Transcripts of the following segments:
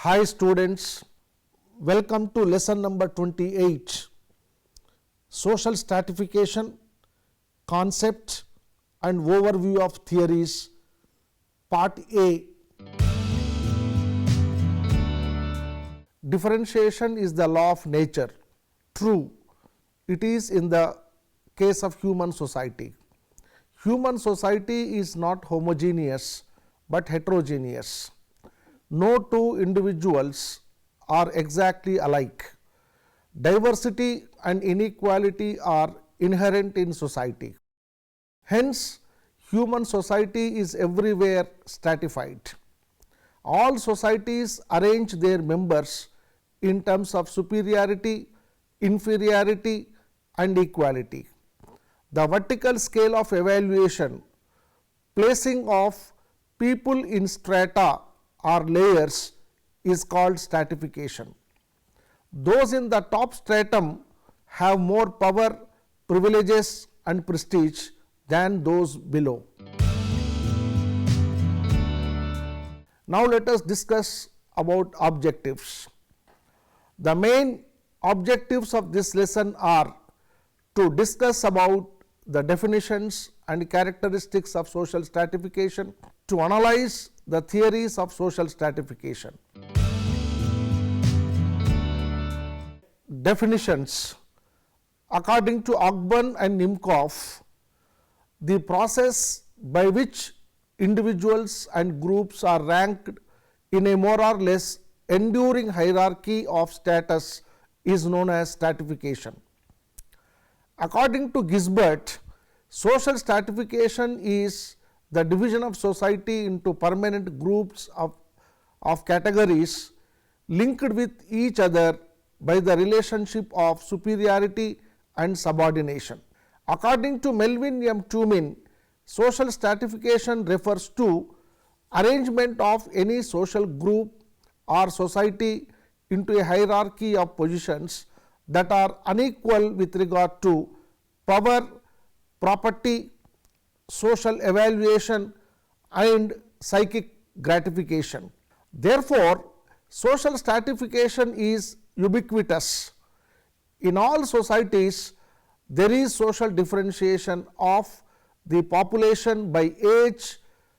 Hi students, welcome to lesson number 28, Social Stratification, Concept and Overview of Theories, Part A. Differentiation is the law of nature. True, it is in the case of human society. Human society is not homogeneous but heterogeneous. No two individuals are exactly alike. Diversity and inequality are inherent in society. Hence, human society is everywhere stratified. All societies arrange their members in terms of superiority, inferiority and equality. The vertical scale of evaluation, placing of people in strata or layers is called stratification. Those in the top stratum have more power, privileges and prestige than those below. Now let us discuss about objectives. The main objectives of this lesson are to discuss about the definitions and characteristics of social stratification, to analyze the theories of social stratification. Definitions. According to Ogburn and Nimcoff, the process by which individuals and groups are ranked in a more or less enduring hierarchy of status is known as stratification. According to Gisbert, social stratification is the division of society into permanent groups of categories linked with each other by the relationship of superiority and subordination. According to Melvin M. Tumin, social stratification refers to arrangement of any social group or society into a hierarchy of positions that are unequal with regard to power, property, social evaluation and psychic gratification. Therefore, social stratification is ubiquitous. In all societies, there is social differentiation of the population by age,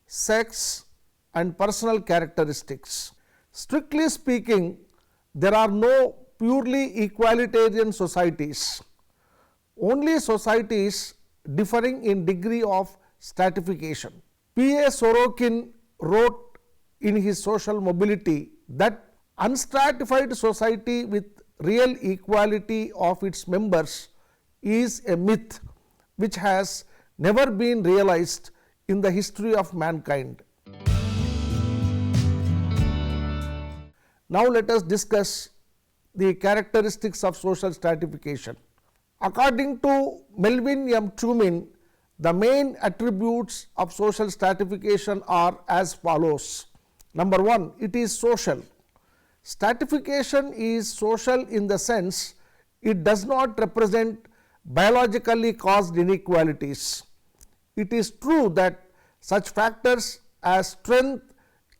sex and personal characteristics. Strictly speaking, there are no purely equalitarian societies. Only societies differing in degree of stratification. P.A. Sorokin wrote in his Social Mobility that unstratified society with real equality of its members is a myth which has never been realized in the history of mankind. Now let us discuss the characteristics of social stratification. According to Melvin M. Tumin, the main attributes of social stratification are as follows. Number 1, it is social. Stratification is social in the sense it does not represent biologically caused inequalities. It is true that such factors as strength,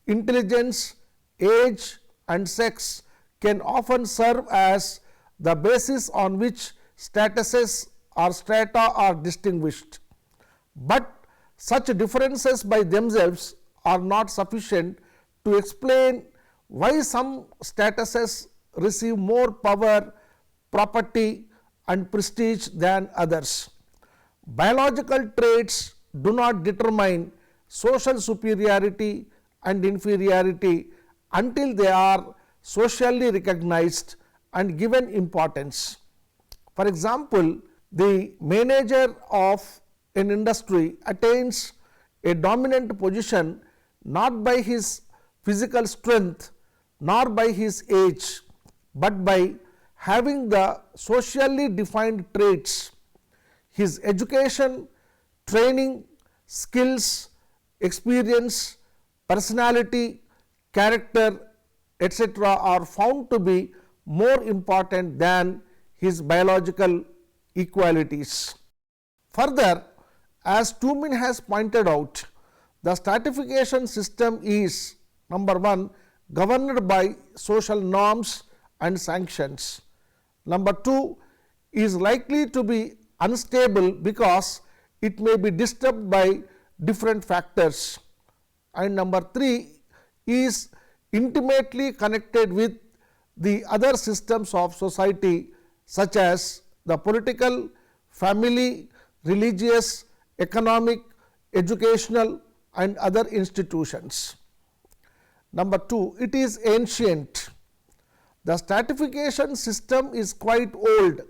intelligence, age and sex can often serve as the basis on which statuses or strata are distinguished, but such differences by themselves are not sufficient to explain why some statuses receive more power, property and prestige than others. Biological traits do not determine social superiority and inferiority until they are socially recognized and given importance. For example, the manager of an industry attains a dominant position not by his physical strength nor by his age, but by having the socially defined traits. His education, training, skills, experience, personality, character, etc. are found to be more important than his biological equalities. Further, as Tumin has pointed out, the stratification system is number 1, governed by social norms and sanctions. Number 2 is likely to be unstable because it may be disturbed by different factors. And number 3 is intimately connected with the other systems of society such as the political, family, religious, economic, educational and other institutions. Number 2, it is ancient. The stratification system is quite old.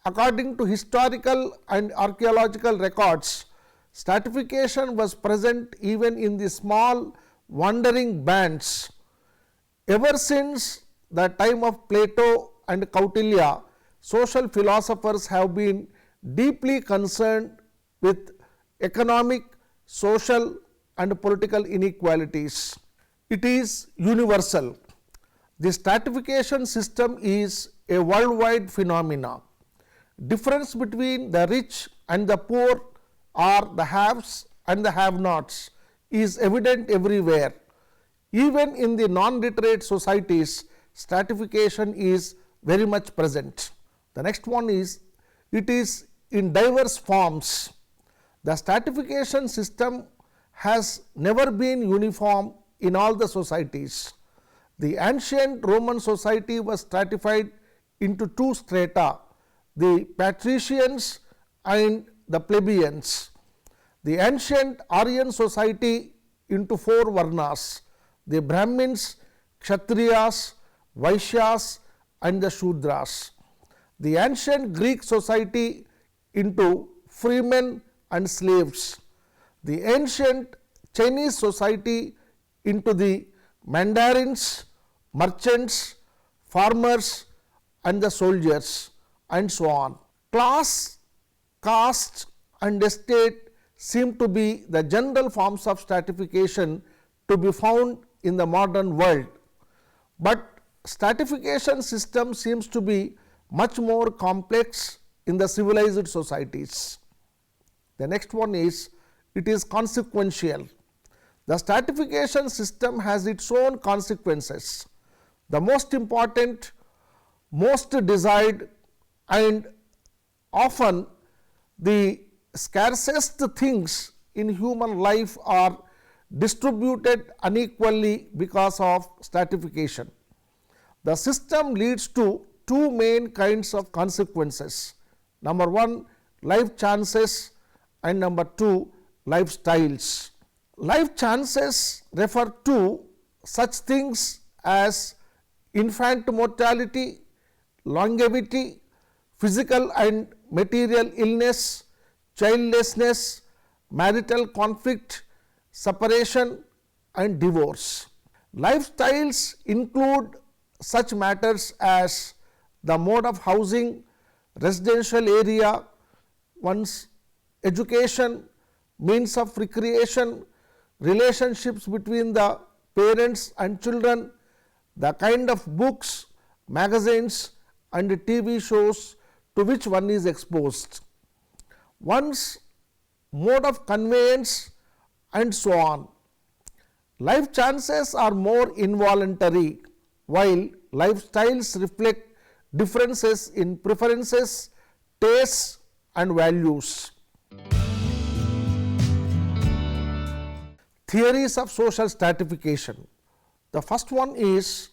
According to historical and archaeological records, stratification was present even in the small wandering bands. Ever since the time of Plato and Kautilya, social philosophers have been deeply concerned with economic, social and political inequalities. It is universal. The stratification system is a worldwide phenomenon. Difference between the rich and the poor or the haves and the have-nots is evident everywhere. Even in the non-literate societies, stratification is very much present. The next one is, it is in diverse forms. The stratification system has never been uniform in all the societies. The ancient Roman society was stratified into 2 strata, the patricians and the plebeians. The ancient Aryan society into 4 varnas, the Brahmins, Kshatriyas, Vaishyas and the Shudras. The ancient Greek society into freemen and slaves. The ancient Chinese society into the mandarins, merchants, farmers and the soldiers and so on. Class, caste and estate seem to be the general forms of stratification to be found in the modern world, but stratification system seems to be much more complex in the civilized societies. The next one is, it is consequential. The stratification system has its own consequences. The most important, most desired and often the scarcest things in human life are distributed unequally because of stratification. The system leads to 2 main kinds of consequences. Number 1, life chances and number 2, lifestyles. Life chances refer to such things as infant mortality, longevity, physical and material illness, childlessness, marital conflict, separation and divorce. Lifestyles include such matters as the mode of housing, residential area, one's education, means of recreation, relationships between the parents and children, the kind of books, magazines and TV shows to which one is exposed, one's mode of conveyance and so on. Life chances are more involuntary, while lifestyles reflect differences in preferences, tastes and values. Theories of social stratification. The first one is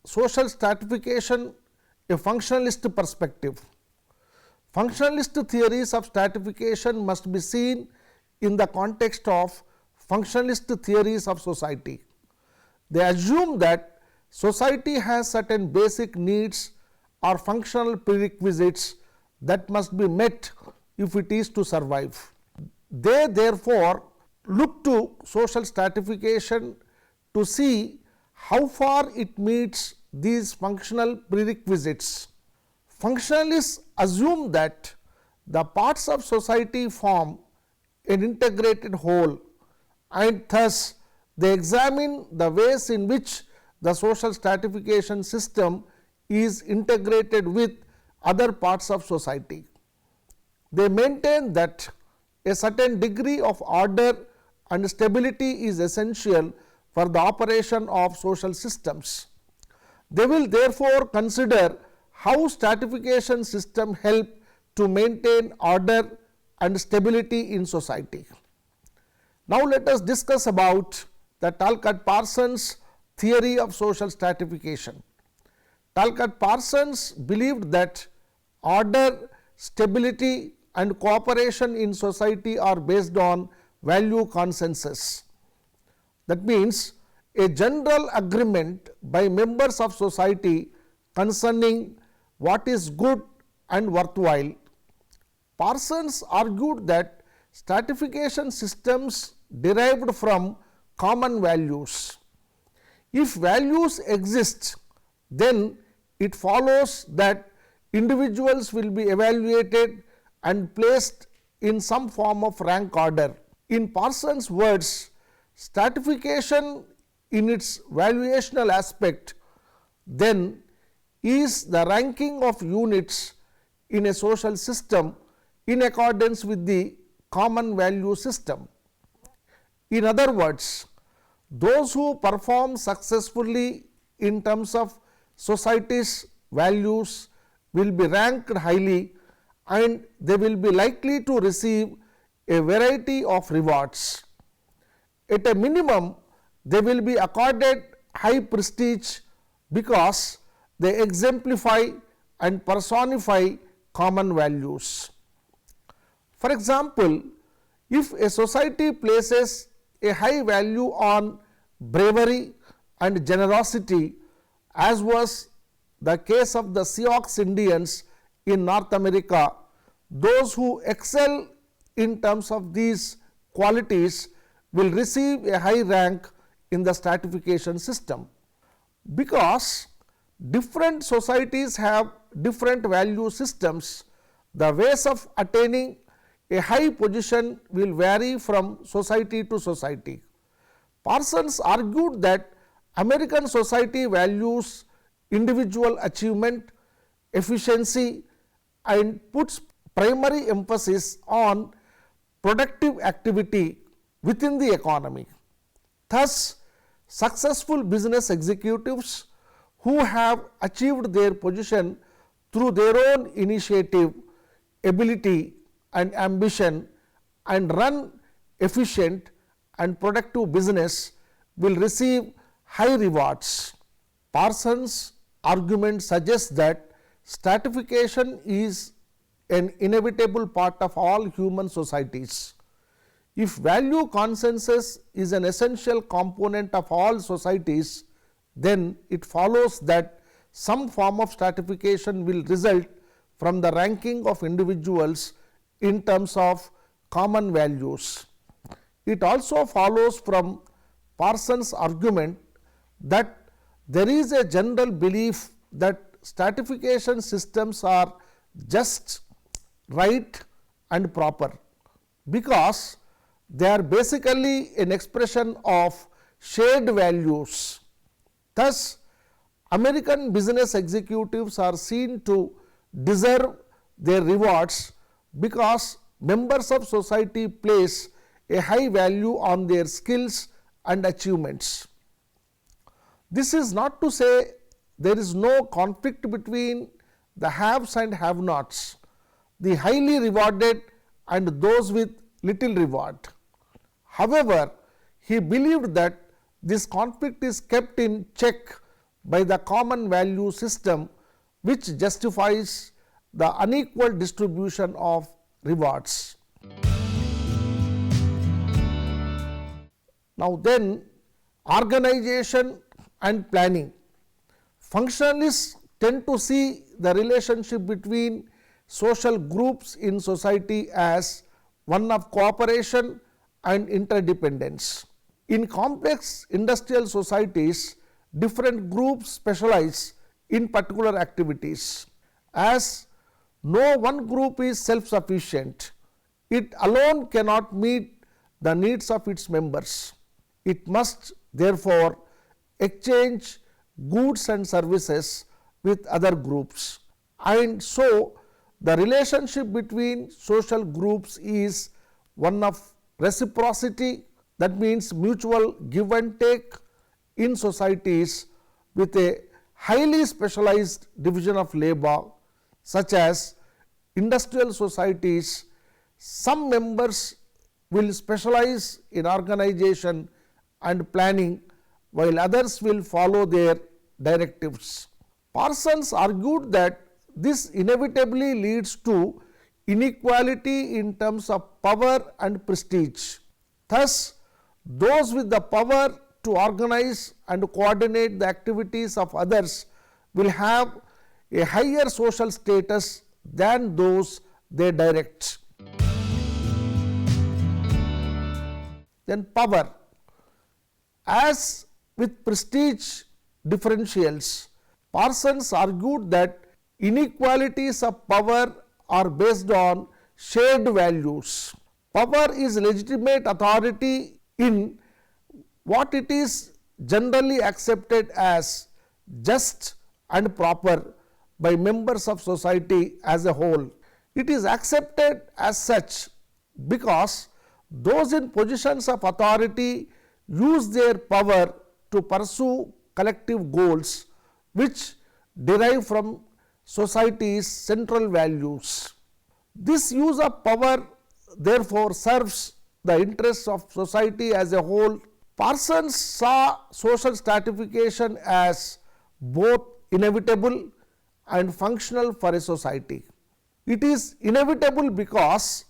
social stratification, a functionalist perspective. Functionalist theories of stratification must be seen in the context of functionalist theories of society. They assume that society has certain basic needs or functional prerequisites that must be met if it is to survive. They therefore look to social stratification to see how far it meets these functional prerequisites. Functionalists assume that the parts of society form an integrated whole, and thus they examine the ways in which the social stratification system is integrated with other parts of society. They maintain that a certain degree of order and stability is essential for the operation of social systems. They will therefore consider how stratification system help to maintain order and stability in society. Now let us discuss about the 𝗪𝗏𝗪 theory of social stratification. 𝗪𝗏𝗪 believed that order, stability and cooperation in society are based on value consensus. That means a general agreement by members of society concerning what is good and worthwhile. Parsons argued that stratification systems derived from common values. If values exist, then it follows that individuals will be evaluated and placed in some form of rank order. In Parsons' words, stratification in its valuational aspect then is the ranking of units in a social system in accordance with the common value system. In other words, those who perform successfully in terms of society's values will be ranked highly and they will be likely to receive a variety of rewards. At a minimum, they will be accorded high prestige because they exemplify and personify common values. For example, if a society places a high value on bravery and generosity, as was the case of the Sioux Indians in North America, those who excel in terms of these qualities will receive a high rank in the stratification system. Because different societies have different value systems, the ways of attaining a high position will vary from society to society. Parsons argued that American society values individual achievement, efficiency and puts primary emphasis on productive activity within the economy. Thus, successful business executives who have achieved their position through their own initiative, ability and ambition and run efficient and productive business will receive high rewards. Parsons' argument suggests that stratification is an inevitable part of all human societies. If value consensus is an essential component of all societies, then it follows that some form of stratification will result from the ranking of individuals in terms of common values. It also follows from Parsons' argument that there is a general belief that stratification systems are just, right and proper, because they are basically an expression of shared values. Thus, American business executives are seen to deserve their rewards because members of society place a high value on their skills and achievements. This is not to say there is no conflict between the haves and have-nots, the highly rewarded and those with little reward. However, he believed that this conflict is kept in check by the common value system, which justifies the unequal distribution of rewards. Now then, organization and planning. Functionalists tend to see the relationship between social groups in society as one of cooperation and interdependence. In complex industrial societies, different groups specialize in particular activities. As no one group is self-sufficient, it alone cannot meet the needs of its members. It must therefore exchange goods and services with other groups. And so, the relationship between social groups is one of reciprocity, that means mutual give and take, in societies with a highly specialized division of labor, such as industrial societies, some members will specialize in organization and planning, while others will follow their directives. Parsons argued that this inevitably leads to inequality in terms of power and prestige. Thus, those with the power to organize and coordinate the activities of others will have a higher social status than those they direct. Then power. As with prestige differentials, Parsons argued that inequalities of power are based on shared values. Power is legitimate authority in what it is generally accepted as just and proper by members of society as a whole. It is accepted as such because those in positions of authority use their power to pursue collective goals which derive from society's central values. This use of power therefore serves the interests of society as a whole. Parsons saw social stratification as both inevitable and functional for a society. It is inevitable because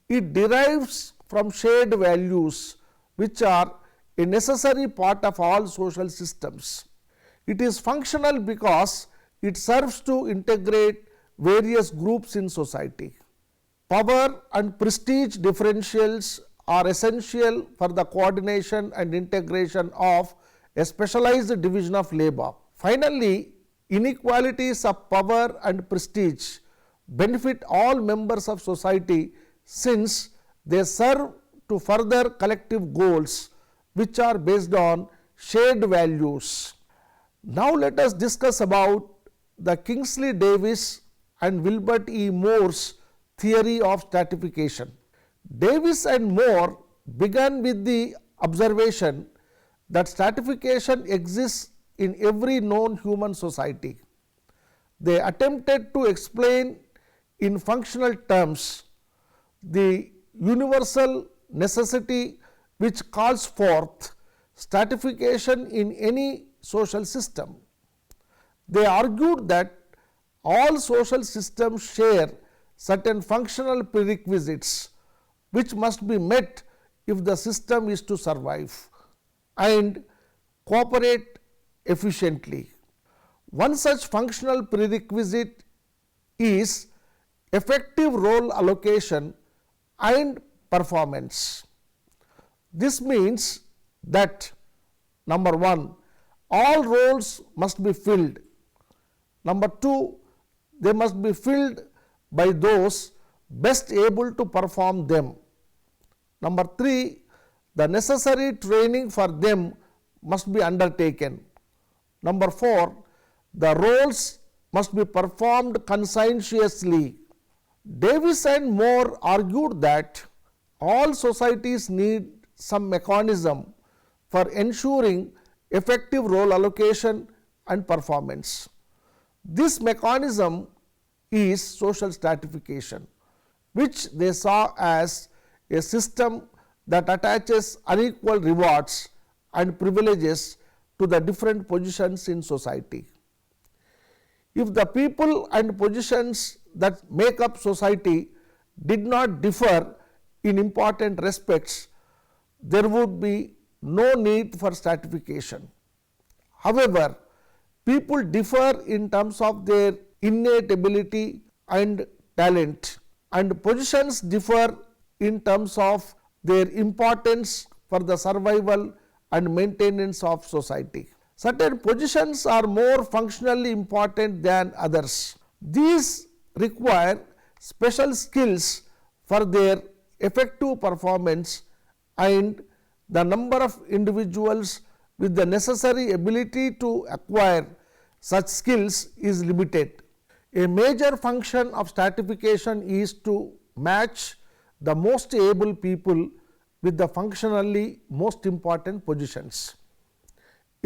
it derives from shared values which are a necessary part of all social systems. It is functional because it serves to integrate various groups in society. Power and prestige differentials are essential for the coordination and integration of a specialized division of labor. Finally, inequalities of power and prestige benefit all members of society since they serve to further collective goals which are based on shared values. Now let us discuss about the Kingsley-Davis and Wilbert E. Moore's theory of stratification. Davis and Moore began with the observation that stratification exists in every known human society. They attempted to explain in functional terms the universal necessity which calls forth stratification in any social system. They argued that all social systems share certain functional prerequisites which must be met if the system is to survive and cooperate efficiently. One such functional prerequisite is effective role allocation and performance. This means that number 1, all roles must be filled. Number 2, they must be filled by those best able to perform them. Number 3, the necessary training for them must be undertaken. Number 4, the roles must be performed conscientiously. Davis and Moore argued that all societies need some mechanism for ensuring effective role allocation and performance. This mechanism is social stratification, which they saw as a system that attaches unequal rewards and privileges to the different positions in society. If the people and positions that make up society did not differ in important respects, there would be no need for stratification. However, people differ in terms of their innate ability and talent, and positions differ in terms of their importance for the survival and maintenance of society. Certain positions are more functionally important than others. These require special skills for their effective performance, and the number of individuals with the necessary ability to acquire such skills is limited. A major function of stratification is to match the most able people with the functionally most important positions.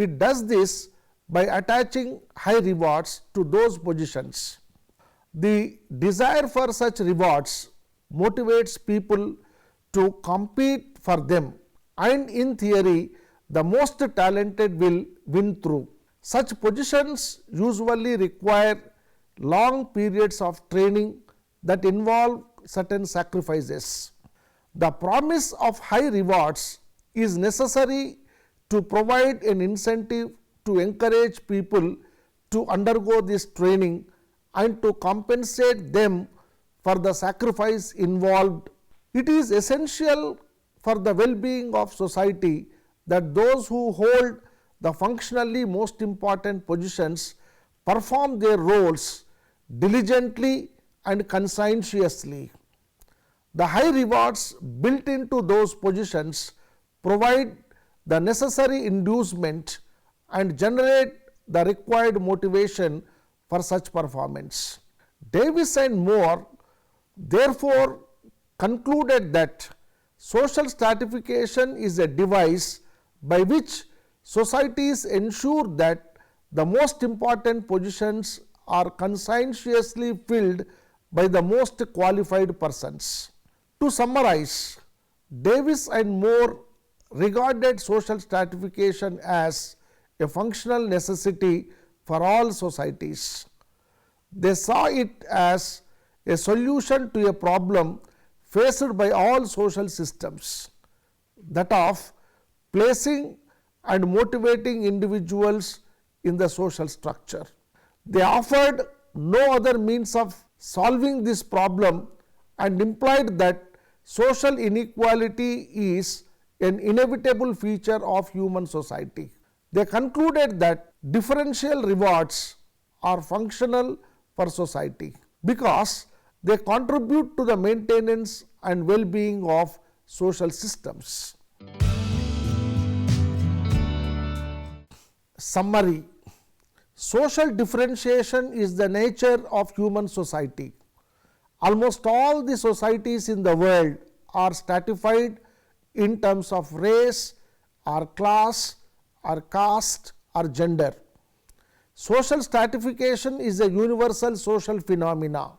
It does this by attaching high rewards to those positions. The desire for such rewards motivates people to compete for them, and in theory, the most talented will win through. Such positions usually require long periods of training that involve certain sacrifices. The promise of high rewards is necessary to provide an incentive to encourage people to undergo this training and to compensate them for the sacrifice involved. It is essential for the well-being of society that those who hold the functionally most important positions perform their roles diligently and conscientiously. The high rewards built into those positions provide the necessary inducement and generate the required motivation for such performance. Davis and Moore therefore concluded that social stratification is a device by which societies ensure that the most important positions are conscientiously filled by the most qualified persons. To summarize, Davis and Moore regarded social stratification as a functional necessity for all societies. They saw it as a solution to a problem faced by all social systems, that of placing and motivating individuals in the social structure. They offered no other means of solving this problem and implied that social inequality is an inevitable feature of human society. They concluded that differential rewards are functional for society because they contribute to the maintenance and well-being of social systems. Summary: social differentiation is the nature of human society. Almost all the societies in the world are stratified in terms of race or class or caste or gender. Social stratification is a universal social phenomena.